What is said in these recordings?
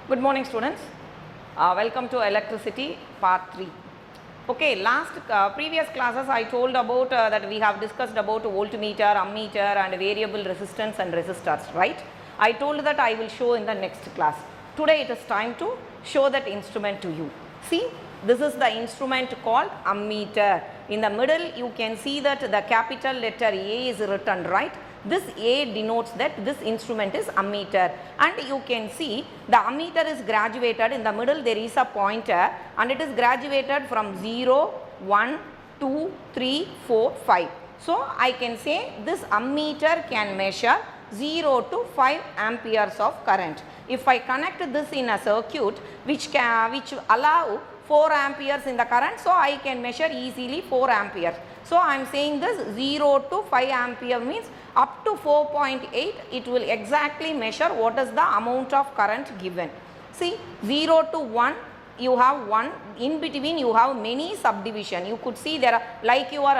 Good morning students. Welcome to electricity part 3. Okay, previous classes I told about that we have discussed about voltmeter, ammeter and variable resistance and resistors, right? I told that I will show in the next class. Today it is time to show that instrument to you. See, this is the instrument called ammeter. In the middle you can see that the capital letter A is written, right? This A denotes that this instrument is ammeter, and you can see the ammeter is graduated. In the middle there is a pointer and it is graduated from 0, 1, 2, 3, 4, 5. So I can say this ammeter can measure 0 to 5 amperes of current. If I connect this in a circuit which allow 4 amperes in the current, so I can measure easily 4 amperes. So I am saying this 0 to 5 ampere means up to 4.8 it will exactly measure what is the amount of current given. See, 0 to 1 you have 1, in between you have many subdivision. You could see there are like your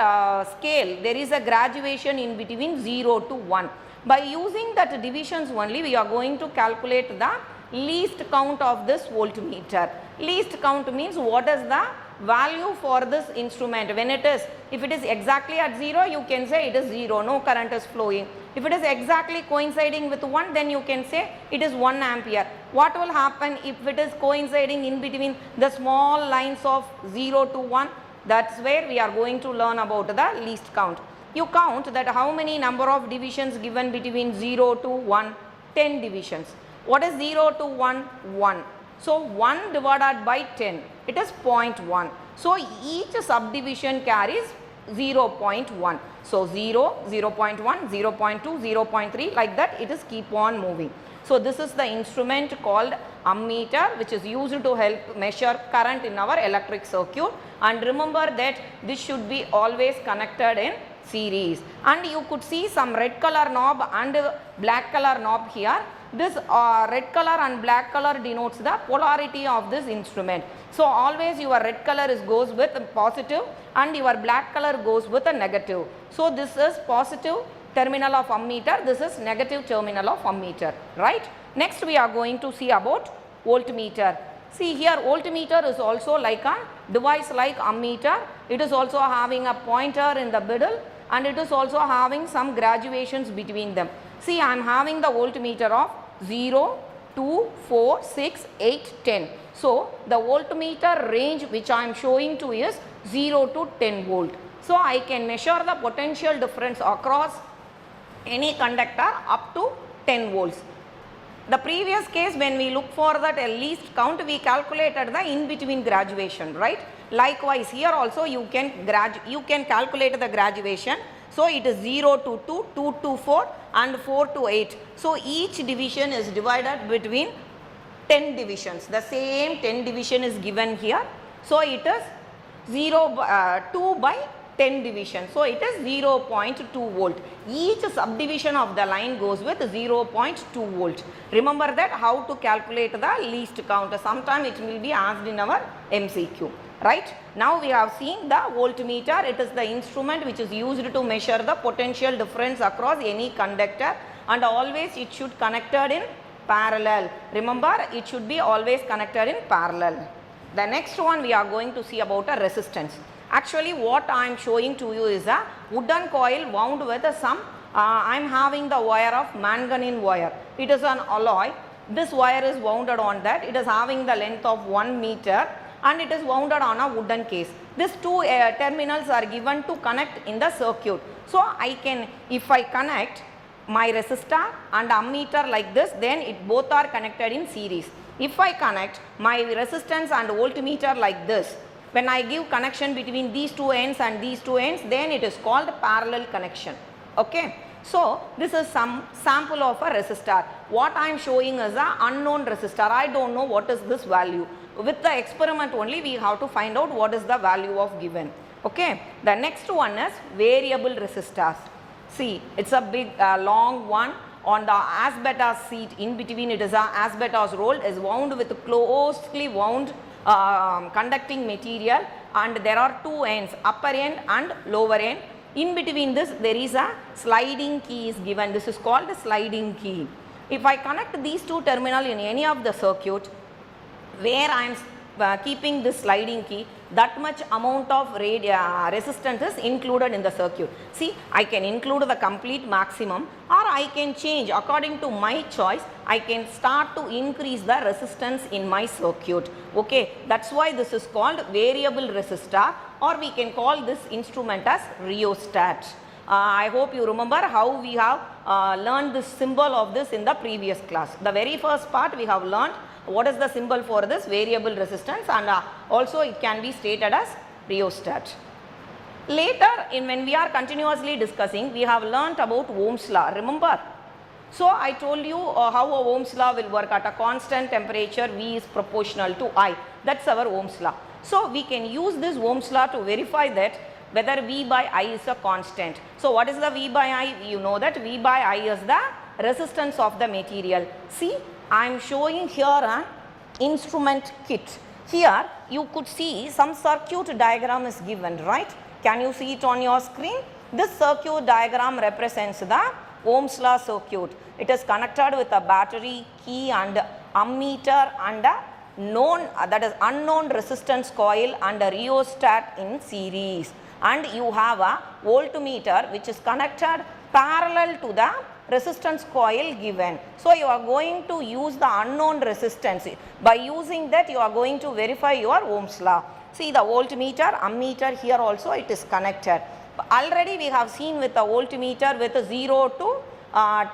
scale, there is a graduation in between 0 to 1. By using that divisions only we are going to calculate the least count of this voltmeter. Least count means what is the value for this instrument. When it is, if it is exactly at 0 you can say it is 0, no current is flowing. If it is exactly coinciding with 1 then you can say it is 1 ampere. What will happen if it is coinciding in between the small lines of 0 to 1? That's where we are going to learn about the least count. You count that how many number of divisions given between 0 to 1? 10 divisions. What is 0 to 1? 1. So 1 divided by 10, it is 0.1. So each subdivision carries 0.1. So 0, 0.1, 0.2, 0.3, like that it is keep on moving. So this is the instrument called ammeter, which is used to help measure current in our electric circuit. And remember that this should be always connected in series. And you could see some red color knob and black color knob here. This red color and black color denotes the polarity of this instrument. So always your red color goes with positive and your black color goes with a negative. So this is positive terminal of ammeter, this is negative terminal of ammeter, right? Next we are going to see about voltmeter. See here, voltmeter is also like a device like ammeter. It is also having a pointer in the middle and it is also having some graduations between them. See, I am having the voltmeter of 0, 2, 4, 6, 8, 10. So the voltmeter range which I am showing to is 0 to 10 volt. So I can measure the potential difference across any conductor up to 10 volts. The previous case when we look for that least count, we calculated the in between graduation, right? Likewise here also you can calculate the graduation. So it is 0 to 2, 2 to 4 and 4 to 8. So each division is divided between 10 divisions. The same 10 division is given here. So it is 2 by 10 division. So it is 0.2 volt. Each subdivision of the line goes with 0.2 volt. Remember that how to calculate the least count. Sometime it will be asked in our MCQ. Right? Now we have seen the voltmeter. It is the instrument which is used to measure the potential difference across any conductor, and always it should connected in parallel. Remember, it should be always connected in parallel. The next one we are going to see about a resistance. Actually what I am showing to you is a wooden coil wound with some I am having the wire of manganese wire. It is an alloy. This wire is wounded on that. It is having the length of 1 meter. And it is wounded on a wooden case. These two terminals are given to connect in the circuit. So I can, if I connect my resistor and ammeter like this, then it both are connected in series. If I connect my resistance and voltmeter like this, when I give connection between these two ends and these two ends, then it is called parallel connection. Okay. So this is some sample of a resistor. What I am showing is an unknown resistor. I don't know what is this value. With the experiment only we have to find out what is the value of given. Okay. The next one is variable resistors. See, it's a big long one. On the asbestos sheet in between it is a asbestos roll is wound with closely wound conducting material, and there are two ends, upper end and lower end. In between this there is a sliding key is given. This is called the sliding key. If I connect these two terminals in any of the circuit, where I am keeping this sliding key, that much amount of resistance is included in the circuit. See, I can include the complete maximum, or I can change according to my choice. I can start to increase the resistance in my circuit. Okay, that's why this is called variable resistor, or we can call this instrument as rheostat. I hope you remember how we have learned this symbol of this in the previous class. The very first part we have learned what is the symbol for this variable resistance, and also it can be stated as rheostat. Later, when we are continuously discussing, we have learnt about Ohm's law, remember? So, I told you how a Ohm's law will work. At a constant temperature, V is proportional to I. That's our Ohm's law. So, we can use this Ohm's law to verify that whether V by I is a constant. So, what is the V by I? You know that V by I is the resistance of the material. See, I am showing here an instrument kit. Here you could see some circuit diagram is given, right? Can you see it on your screen? This circuit diagram represents the Ohm's law circuit. It is connected with a battery, key and ammeter and a unknown resistance coil and a rheostat in series. And you have a voltmeter which is connected parallel to the resistance coil given. So, you are going to use the unknown resistance. By using that, you are going to verify your Ohm's law. See the voltmeter, ammeter, here also it is connected. Already we have seen with the voltmeter with 0 to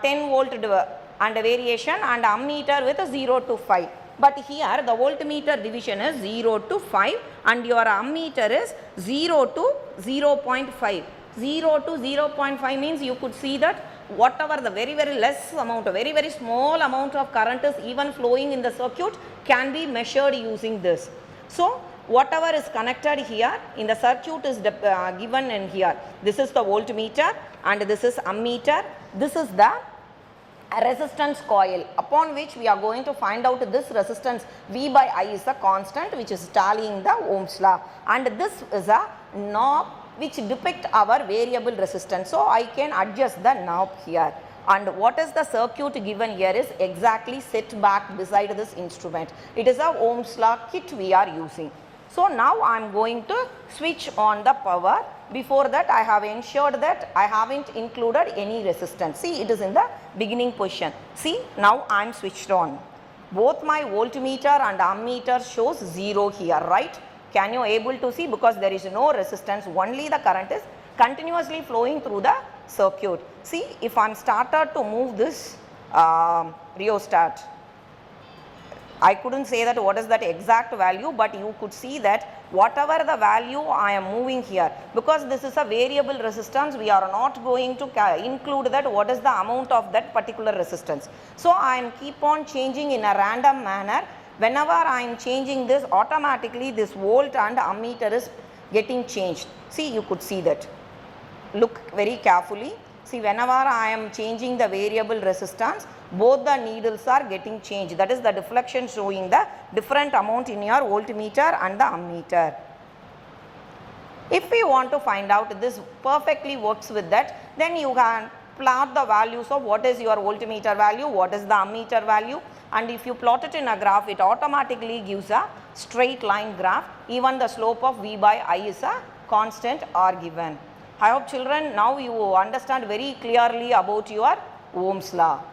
10 volt and variation, and ammeter with 0 to 5. But here the voltmeter division is 0 to 5 and your ammeter is 0 to 0.5. 0 to 0.5 means you could see that whatever the very less amount, very small amount of current is even flowing in the circuit can be measured using this. So, whatever is connected here in the circuit is given in here. This is the voltmeter and this is ammeter. This is the resistance coil upon which we are going to find out this resistance V by I is a constant which is tallying the Ohm's law, and this is a knob which depict our variable resistance. So, I can adjust the knob here, and what is the circuit given here is exactly set back beside this instrument. It is a Ohm's law kit we are using. So, now I am going to switch on the power. Before that, I have ensured that I haven't included any resistance. See, it is in the beginning position. See, now I am switched on. Both my voltmeter and ammeter shows 0 here, right? Can you able to see? Because there is no resistance, only the current is continuously flowing through the circuit. See, if I am started to move this rheostat, I couldn't say that what is that exact value, but you could see that whatever the value I am moving here, because this is a variable resistance, we are not going to include that what is the amount of that particular resistance. So, I am keep on changing in a random manner. Whenever I am changing this, automatically this volt and ammeter is getting changed. See, you could see that. Look very carefully. See, whenever I am changing the variable resistance, both the needles are getting changed. That is the deflection showing the different amount in your voltmeter and the ammeter. If we want to find out this perfectly works with that, then you can plot the values of what is your voltmeter value, what is the ammeter value, and if you plot it in a graph, it automatically gives a straight line graph. Even the slope of V by I is a constant are given. I hope children now you understand very clearly about your Ohm's law.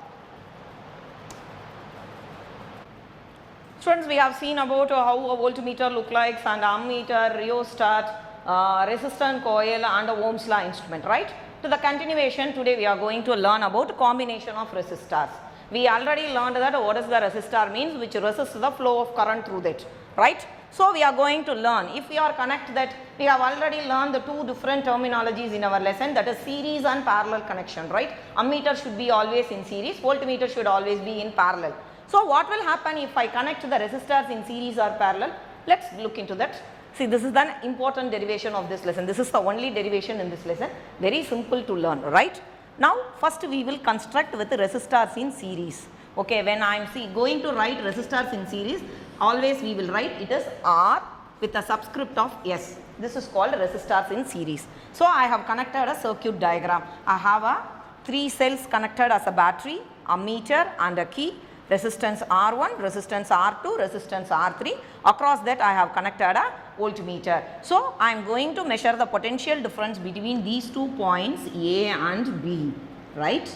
Students, we have seen about how a voltmeter look like, and ammeter, rheostat, resistance coil and a Ohm's law instrument, right? To the continuation, today we are going to learn about combination of resistors. We already learned that what is the resistor means, which resists the flow of current through that, right? So, we are going to learn, if we are connect that, we have already learned the two different terminologies in our lesson, that is series and parallel connection, right? Ammeter should be always in series, voltmeter should always be in parallel. So, what will happen if I connect the resistors in series or parallel? Let us look into that. See, this is the important derivation of this lesson. This is the only derivation in this lesson. Very simple to learn, right? Now, first we will construct with the resistors in series. Okay, when I am going to write resistors in series, always we will write it as R with a subscript of S. This is called resistors in series. So, I have connected a circuit diagram. I have a 3 cells connected as a battery, ammeter and a key, resistance R1, resistance R2, resistance R3. Across that I have connected a voltmeter. So I am going to measure the potential difference between these 2 points A and B, right?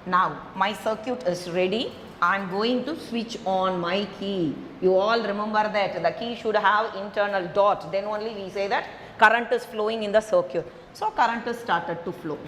Now my circuit is ready. I am going to switch on my key. You all remember that the key should have internal dot, then only we say that current is flowing in the circuit. So current is started to flow.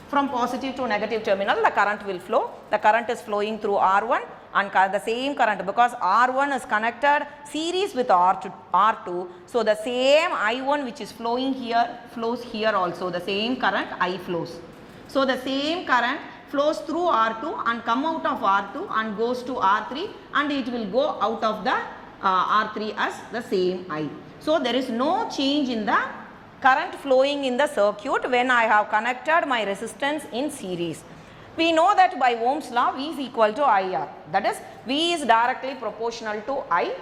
From positive to negative terminal, the current will flow. The current is flowing through R1 and the same current, because R1 is connected series with R2. So the same I1 which is flowing here flows here also. The same current I flows. So the same current flows through R2 and come out of R2 and goes to R3, and it will go out of the R3 as the same I. So there is no change in the current flowing in the circuit when I have connected my resistance in series. We know that by Ohm's law V is equal to IR, that is V is directly proportional to I.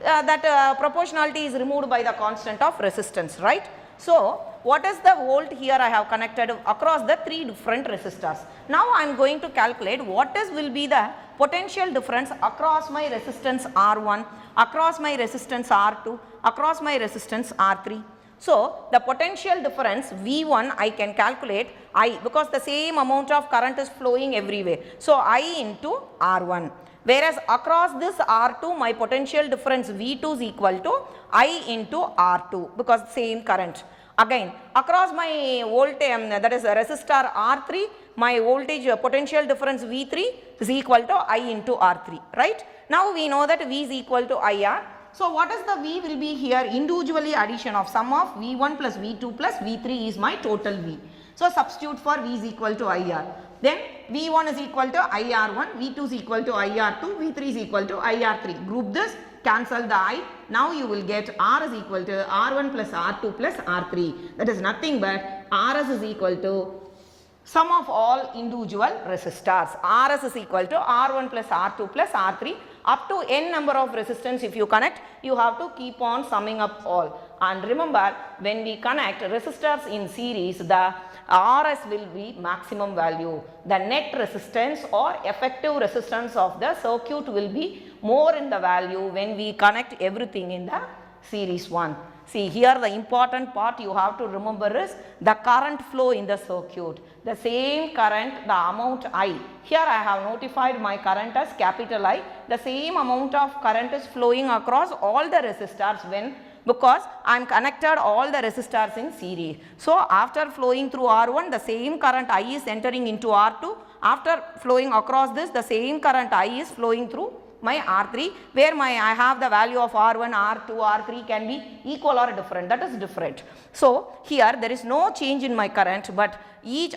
That proportionality is removed by the constant of resistance, right? So what is the volt here I have connected across the 3 different resistors. Now I am going to calculate what will be the potential difference across my resistance R1, across my resistance R2, across my resistance R3. So the potential difference V1 I can calculate I, because the same amount of current is flowing everywhere. So I into R1. Whereas across this R2 my potential difference V2 is equal to I into R2, because same current. Again across my voltage, that is a resistor R3, my voltage potential difference V3 is equal to I into R3, right? Now we know that V is equal to IR. So what is the V will be here? Individually addition of sum of V1 plus V2 plus V3 is my total V. So substitute for V is equal to IR. Then V1 is equal to IR1, V2 is equal to IR2, V3 is equal to IR3. Group this, cancel the I. Now you will get R is equal to R1 plus R2 plus R3. That is nothing but RS is equal to sum of all individual resistors. RS is equal to R1 plus R2 plus R3. Up to n number of resistance if you connect, you have to keep on summing up all. And remember, when we connect resistors in series, the RS will be maximum value. The net resistance or effective resistance of the circuit will be more in the value when we connect everything in the series one. See here the important part you have to remember is the current flow in the circuit. The same current, the amount I. Here I have notified my current as capital I. The same amount of current is flowing across all the resistors when, because I am connected all the resistors in series. So after flowing through R1, the same current I is entering into R2. After flowing across this, the same current I is flowing through my R3, where I have the value of R1, R2, R3 can be equal or different, that is different. So here there is no change in my current, but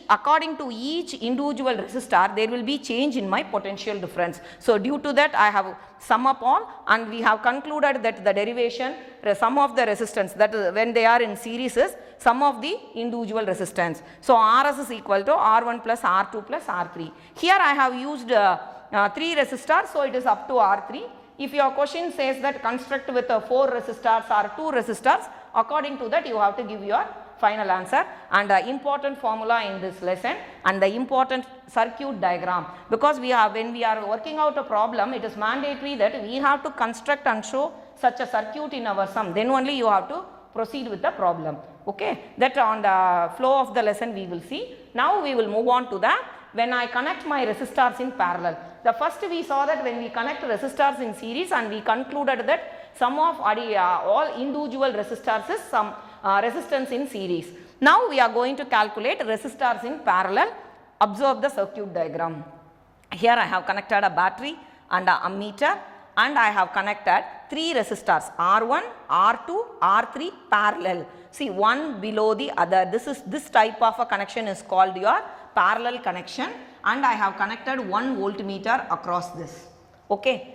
according to each individual resistor there will be change in my potential difference. So due to that I have sum up all, and we have concluded that the derivation sum of the resistance, that is when they are in series, is sum of the individual resistance. So RS is equal to R1 plus R2 plus R3. Here I have used 3 resistors, so it is up to R3. If your question says that construct with 4 resistors or 2 resistors, according to that you have to give your final answer. And the important formula in this lesson and the important circuit diagram, because when we are working out a problem, it is mandatory that we have to construct and show such a circuit in our sum, then only you have to proceed with the problem. Okay, that on the flow of the lesson we will see. Now we will move on to the when I connect my resistors in parallel. The first we saw that when we connect resistors in series, and we concluded that sum of all individual resistors is some resistance in series. Now we are going to calculate resistors in parallel. Observe the circuit diagram. Here I have connected a battery and a ammeter, and I have connected 3 resistors R1, R2, R3 parallel. See, one below the other. This type of a connection is called your parallel connection, and I have connected 1 voltmeter across this. Okay,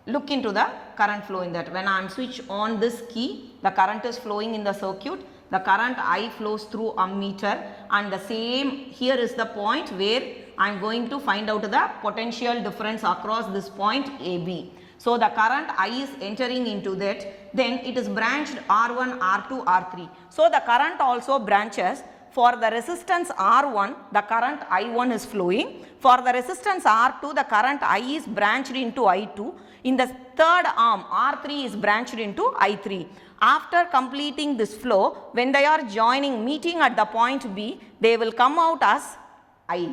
look into the current flow in that. When I am switch on this key, the current is flowing in the circuit. The current I flows through ammeter, and the same here is the point where I am going to find out the potential difference across this point AB. So the current I is entering into that, then it is branched R1, R2, R3. So the current also branches for the resistance R1, the current I1 is flowing. For the resistance R2, the current I is branched into I2. In the third arm, R3 is branched into I3. After completing this flow, when they are joining, meeting at the point B, they will come out as I.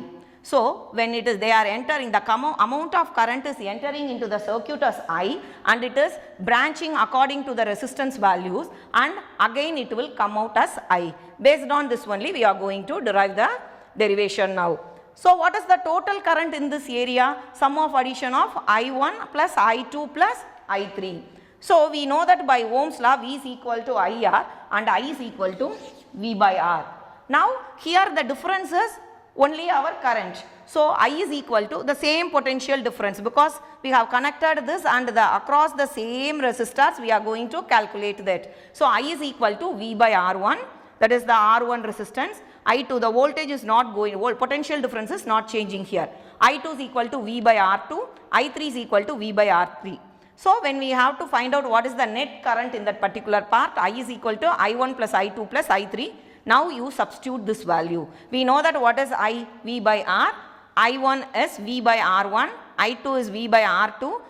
So, when it is they are entering, the amount of current is entering into the circuit as I, and it is branching according to the resistance values, and again it will come out as I. Based on this only we are going to derive the derivation now. So, what is the total current in this area? Sum of addition of I1 plus I2 plus I3. So, we know that by Ohm's law V is equal to IR and I is equal to V by R. Now, here the difference is only our current. So, I is equal to the same potential difference, because we have connected this and across the same resistors we are going to calculate that. So, I is equal to V by R1, that is the R1 resistance. I2, the voltage is not going, potential difference is not changing here. I2 is equal to V by R2, I3 is equal to V by R3. So, when we have to find out what is the net current in that particular part, I is equal to I1 plus I2 plus I3. Now, you substitute this value. We know that what is I, V by R, I1 is V by R1, I2 is V by R2,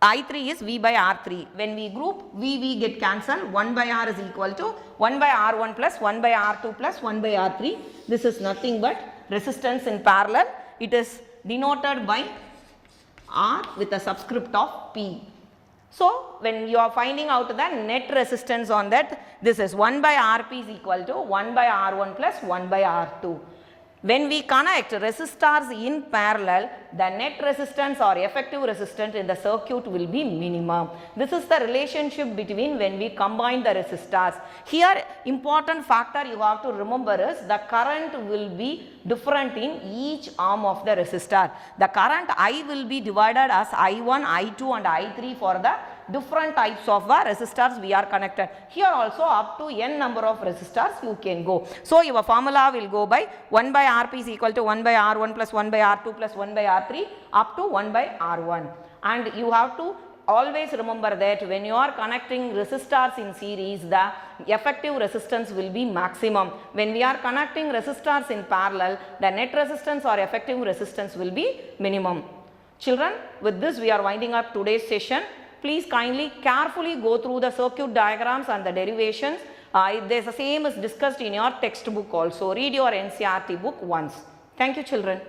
I3 is V by R3. When we group V get cancelled, 1 by R is equal to 1 by R1 plus 1 by R2 plus 1 by R3. This is nothing but resistance in parallel. It is denoted by R with a subscript of P. So, when you are finding out the net resistance on that, this is 1 by Rp is equal to 1 by R1 plus 1 by R2. When we connect resistors in parallel, the net resistance or effective resistance in the circuit will be minimum. This is the relationship between when we combine the resistors. Here, important factor you have to remember is the current will be different in each arm of the resistor. The current I will be divided as I1, I2 and I3 for the different types of resistors we are connected. Here also up to n number of resistors you can go. So, your formula will go by 1 by Rp is equal to 1 by R1 plus 1 by R2 plus 1 by R3 up to 1 by R1. And you have to always remember that when you are connecting resistors in series, the effective resistance will be maximum. When we are connecting resistors in parallel, the net resistance or effective resistance will be minimum. Children, with this we are winding up today's session. Please kindly carefully go through the circuit diagrams and the derivations. The same is discussed in your textbook also. Read your NCERT book once. Thank you, children.